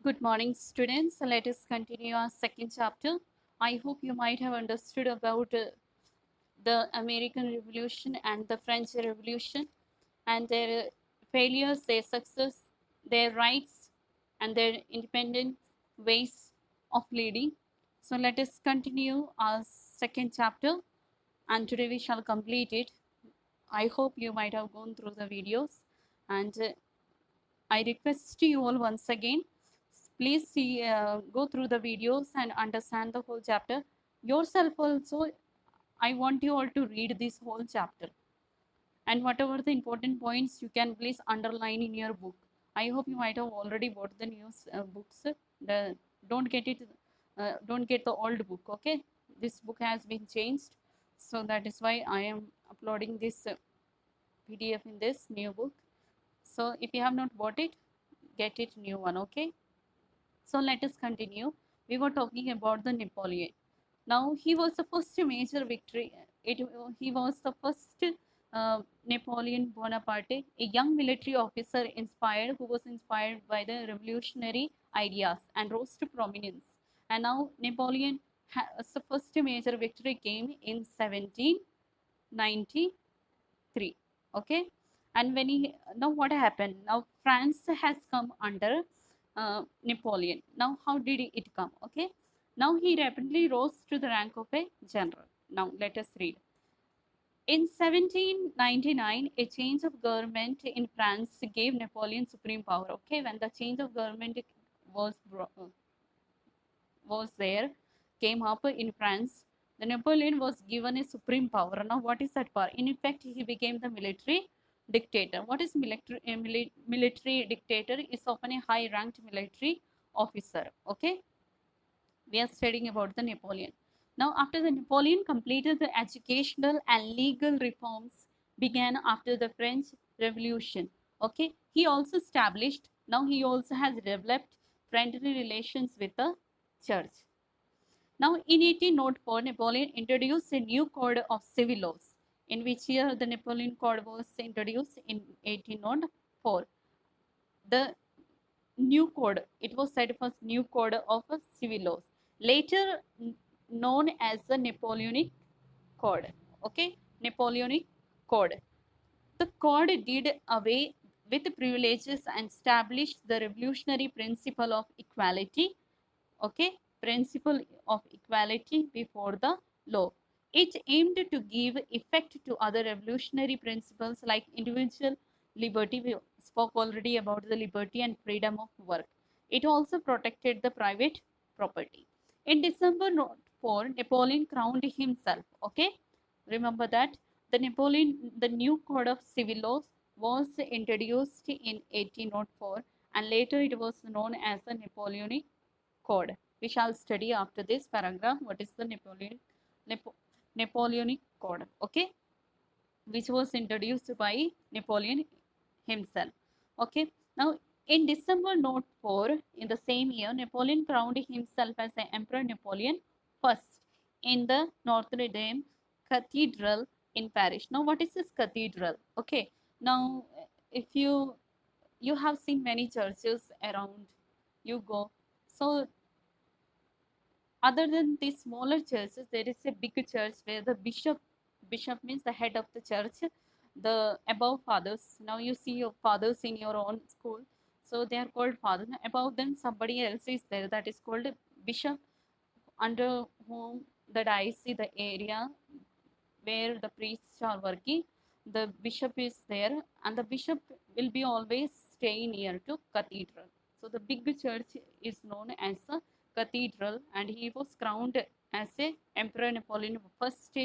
Good morning, students. Let us continue our second chapter. I hope you might have understood about the American Revolution and the French Revolution and their failures, their success, their rights, and their independent ways of leading. So let us continue our second chapter, and today we shall complete it. I hope you might have gone through the videos, and I request you all once again, please go through the videos and understand the whole chapter yourself. Also, I want you all to read this whole chapter, and whatever the important points you can please underline in your book. I hope you might have already bought the news books. The don't get it, don't get the old book. Okay, this book has been changed, so that is why I am uploading this PDF in this new book. So if you have not bought it, get it new one. Okay. So let us continue. We were talking about the Napoleon. Now he was the first major victory. He was the first Napoleon Bonaparte, a young military officer who was inspired by the revolutionary ideas and rose to prominence. And now Napoleon has the first major victory came in 1793. Okay, and when he now what happened? Now France has come under Napoleon. Now how did it come? Okay, now he rapidly rose to the rank of a general. Now let us read. In 1799, a change of government in France gave Napoleon supreme power. Okay, when the change of government was was there, came up in France, the Napoleon was given a supreme power. Now, what is that power? In effect, he became the military dictator. What is military? Military dictator is often a high-ranked military officer. Okay, we are studying about the Napoleon. Now, after the Napoleon completed the educational and legal reforms began after the French Revolution. Okay, he also established. Now, he also has developed friendly relations with the church. Now, in 1804, Napoleon introduced a new code of civil laws. In which year the Napoleon Code was introduced? In 1804. The new code, it was said first new code of civil laws, later known as the Napoleonic Code. Okay, Napoleonic Code. The code did away with privileges and established the revolutionary principle of equality. Okay, principle of equality before the law. It aimed to give effect to other revolutionary principles like individual liberty. We spoke already about the liberty and freedom of work. It also protected the private property. In December 4, Napoleon crowned himself. Okay, remember that the new code of civil laws was introduced in 1804, and later it was known as the Napoleonic Code. We shall study after this paragraph what is the Napoleonic Code, okay, which was introduced by Napoleon himself. Okay, now in December note 4 in the same year, Napoleon crowned himself as the Emperor Napoleon first in the Notre Dame Cathedral in Paris. Now, what is this cathedral? Okay, now if you have seen many churches around, you go. So other than these smaller churches, there is a big church where the bishop means the head of the church, the above fathers. Now you see your fathers in your own school, so they are called fathers. Above them somebody else is there, that is called bishop, under whom the diocese, the area where the priests are working, the bishop is there, and the bishop will be always staying near to cathedral. So the big church is known as a cathedral, and he was crowned as a Emperor Napoleon first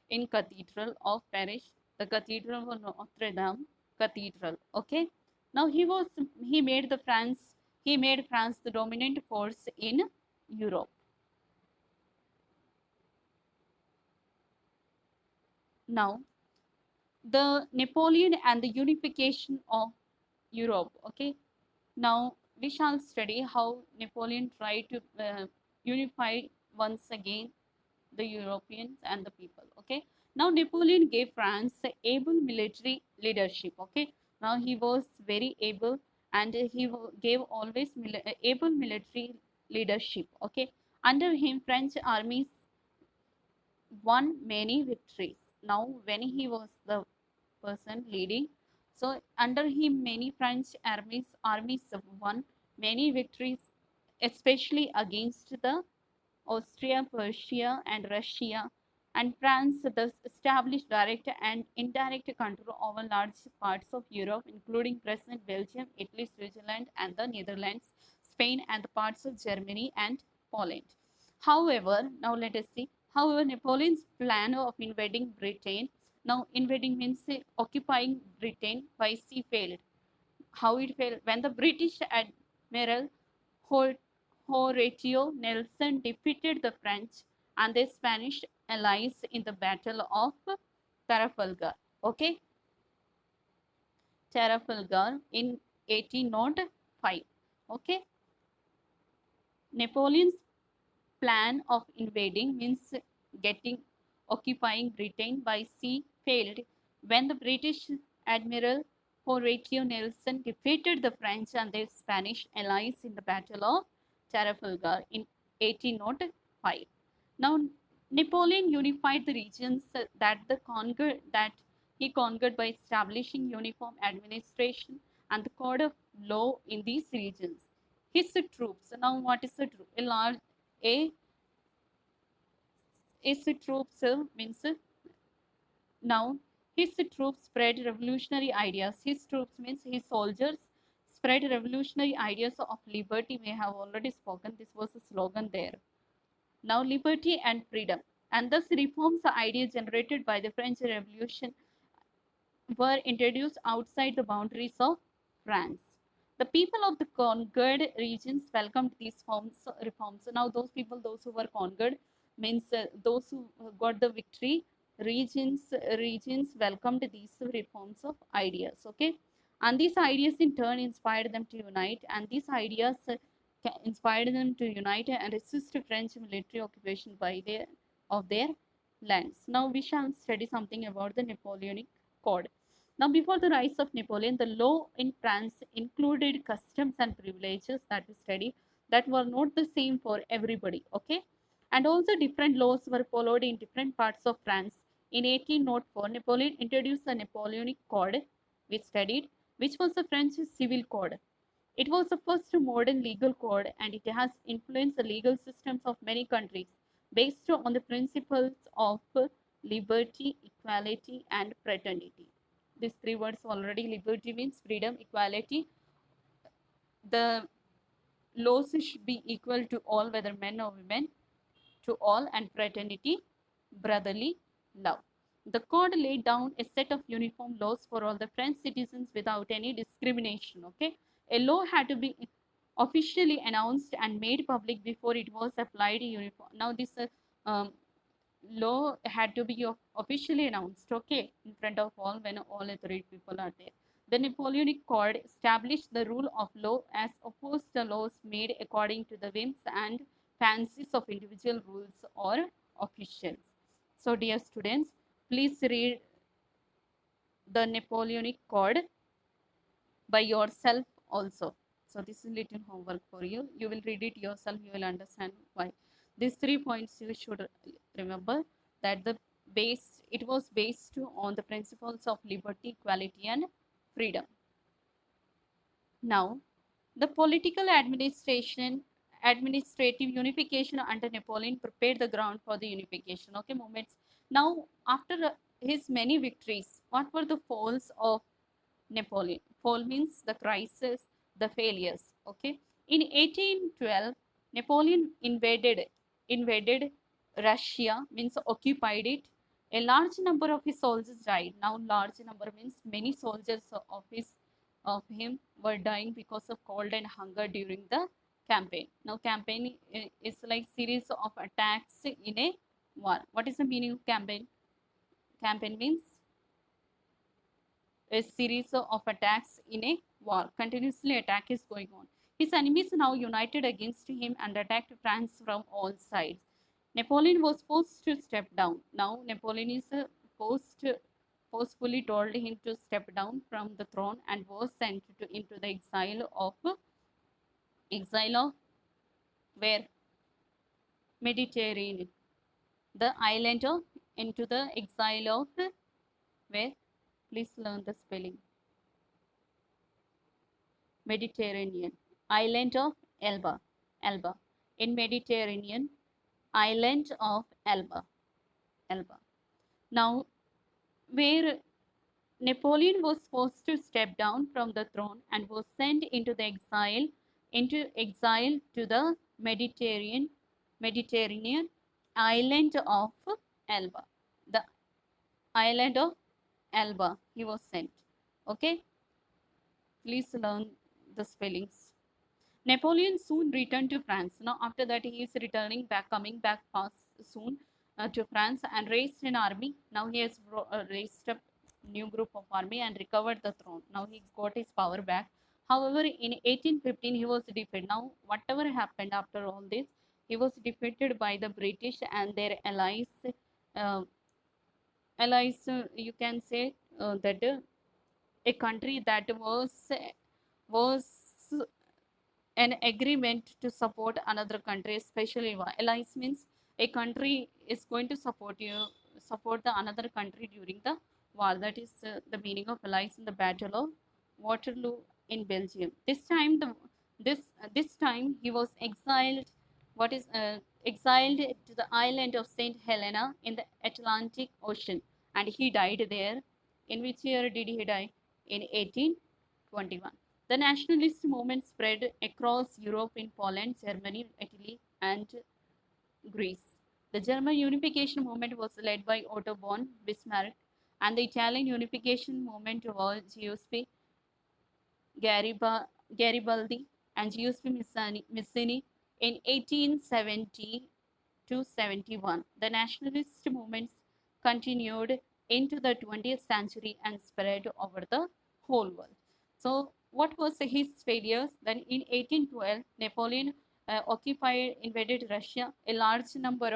in cathedral of Paris, the cathedral of Notre Dame Cathedral. Okay, now he made France the dominant force in Europe. Now the Napoleon and the unification of Europe. Okay, now we shall study how Napoleon tried to unify once again the Europeans and the people. Okay, now Napoleon gave France able military leadership. Okay, now he was very able and he gave always able military leadership. Okay, under him, French armies won many victories. Now, when he was the person leading, so under him, many French armies won many victories, especially against the Austria, Persia, and Russia, and France thus established direct and indirect control over large parts of Europe, including present Belgium, Italy, Switzerland, and the Netherlands, Spain, and the parts of Germany and Poland. However, now let us see. However, Napoleon's plan of invading Britain, now invading means occupying Britain by sea, failed. How it failed? When the British admiral Horatio Nelson defeated the French and their Spanish allies in the Battle of Trafalgar. Okay, Trafalgar in 1805. Okay, Napoleon's plan of invading means getting occupying Britain by sea failed when the British admiral Horatio Nelson defeated the French and their Spanish allies in the Battle of Trafalgar in 1805. Now, Napoleon unified the regions that he conquered by establishing uniform administration and the code of law in these regions. His troops. Now, what is a troop? A his troops means now his troops spread revolutionary ideas. His troops means his soldiers spread revolutionary ideas of liberty. We have already spoken. This was a slogan there. Now liberty and freedom. And thus reforms the idea generated by the French Revolution were introduced outside the boundaries of France. The people of the conquered regions welcomed these reforms. So now, those who were conquered, means those who got the victory, regions welcomed these reforms of ideas. Okay, and these ideas in turn inspired them to unite, and these ideas inspired them to unite and resist French military occupation of their lands. Now we shall study something about the Napoleonic Code. Now, before the rise of Napoleon, the law in France included customs and privileges that we study that were not the same for everybody. Okay, and also different laws were followed in different parts of France. In 1804, Napoleon introduced the Napoleonic Code, we studied, which was the French civil code. It was the first modern legal code and it has influenced the legal systems of many countries based on the principles of liberty, equality, and fraternity. These three words already: liberty means freedom, equality, the laws should be equal to all, whether men or women, to all, and fraternity, brotherly love. The code laid down a set of uniform laws for all the French citizens without any discrimination. Okay, a law had to be officially announced and made public before it was applied uniform. Now this law had to be officially announced, okay, in front of all when all authority people are there. The Napoleonic Code established the rule of law as opposed to laws made according to the whims and fancies of individual rules or officials. So, dear students, please read the Napoleonic Code by yourself also. So, this is little homework for you. You will read it yourself, you will understand why. These 3 points you should remember, that it was based on the principles of liberty, equality, and freedom. Now, the political administrative unification under Napoleon prepared the ground for the unification. Okay, movements. Now, after his many victories, what were the falls of Napoleon? Fall means the crisis, the failures. Okay, in 1812, Napoleon invaded Russia, means occupied it. A large number of his soldiers died. Now, large number means many soldiers of him were dying because of cold and hunger during the campaign. Now, campaign is like series of attacks in a war. What is the meaning of campaign? Campaign means a series of attacks in a war. Continuously attack is going on. His enemies now united against him and attacked France from all sides. Napoleon was forced to step down. Now Napoleon is forced forcefully told him to step down from the throne and was sent into the exile of where Mediterranean, the island of into the exile of where. Please learn the spelling. Mediterranean, island of Elba, in Mediterranean, island of Elba. Now, where Napoleon was forced to step down from the throne and was sent into exile to the Mediterranean island of Elba. The island of Elba, he was sent. Okay, please learn the spellings. Napoleon soon returned to France. Now, after that, he is coming back fast soon to France and raised an army. Now, he has raised a new group of army and recovered the throne. Now, he got his power back. However, in 1815, he was defeated. Now, whatever happened after all this, he was defeated by the British and their allies. Uh, you can say that a country that was an agreement to support another country, especially allies means a country is going to support the another country during the war. That is the meaning of allies in the Battle of Waterloo in Belgium. This time he was exiled. What is exiled to the island of Saint Helena in the Atlantic Ocean, and he died there. In which year did he die? In 1821. The nationalist movement spread across Europe in Poland, Germany, Italy, and Greece. The German unification movement was led by Otto von Bismarck, and the Italian unification movement was Giuseppe Garibaldi and Giuseppe Mazzini in 1870 to 71. The nationalist movements continued into the 20th century and spread over the whole world. So, what was his failures? Then, in 1812, Napoleon invaded Russia. A number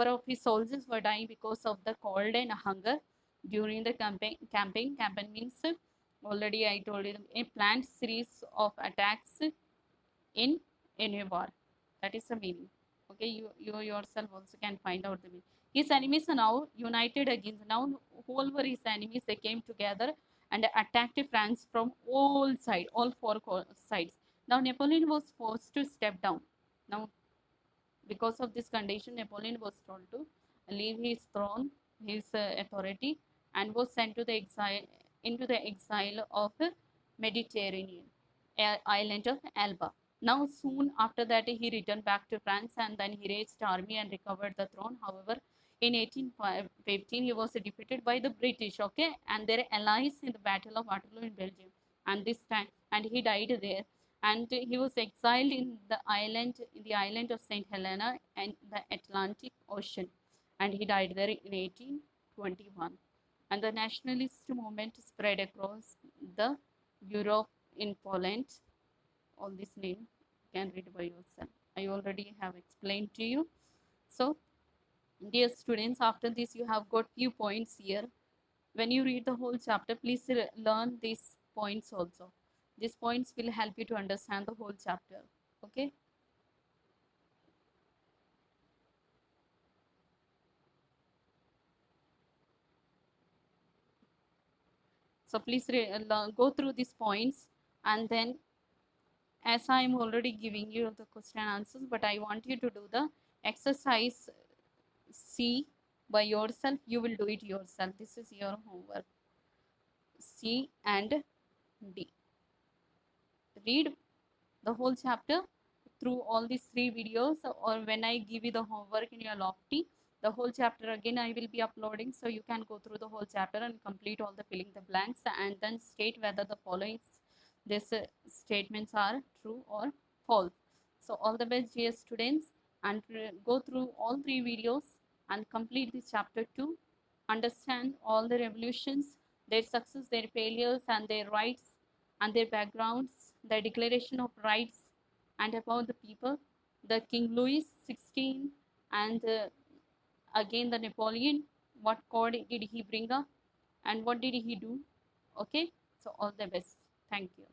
of his soldiers were dying because of the cold and hunger during the campaign. Campaign means already I told you a planned series of attacks in a war. That is the meaning. Okay, you yourself also can find out the meaning. His enemies are now united against. Now whole were his enemies. They came together and attacked France from all four sides. Now Napoleon was forced to step down. Now, because of this condition, Napoleon was told to leave his throne, his authority, and was sent to the exile into the exile of Mediterranean island of Elba. Now, soon after that, he returned back to France and then he raised army and recovered the throne. However, in 1815, he was defeated by the British, okay, and their allies in the Battle of Waterloo in Belgium. And this time, and he died there. And he was exiled in the island of Saint Helena and the Atlantic Ocean, and he died there in 1821. And the nationalist movement spread across the Europe in Poland. All this name you can read by yourself. I already have explained to you. So, dear students, after this you have got few points here. When you read the whole chapter, please learn these points also. These points will help you to understand the whole chapter. Okay. So please go through these points, and then as I am already giving you the question answers, but I want you to do the exercise C by yourself. You will do it yourself. This is your homework. C and D. Read the whole chapter through all these three videos, or when I give you the homework in your Lofty, the whole chapter again I will be uploading, so you can go through the whole chapter and complete all the filling the blanks and then state whether the following these statements are true or false. So all the best, dear students, and go through all three videos and complete this chapter 2. Understand all the revolutions, their success, their failures, and their rights and their backgrounds, the Declaration of Rights, and about the people, the King Louis XVI, and again the Napoleon. What code did he bring up? and what did he do? Okay, so all the best. Thank you.